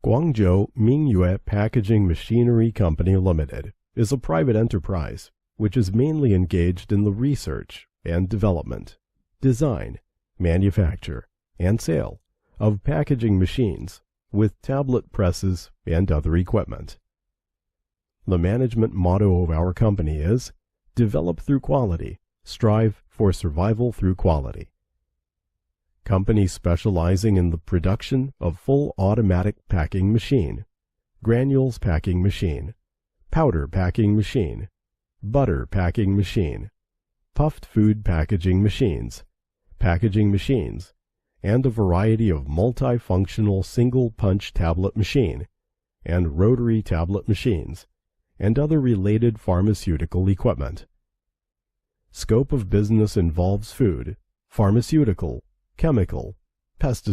Guangzhou Mingyue Packaging Machinery Company Limited is a private enterprise which is mainly engaged in the research and development, design, manufacture, and sale of packaging machines with tablet presses and other equipment. The management motto of our company is, "Develop through quality, strive for survival through quality." Company specializing in the production of full automatic packing machine, granules packing machine, powder packing machine, butter packing machine, puffed food packaging machines, and a variety of multifunctional single-punch tablet machine and rotary tablet machines, and other related pharmaceutical equipment. Scope of business involves food, pharmaceutical, chemical, pesticide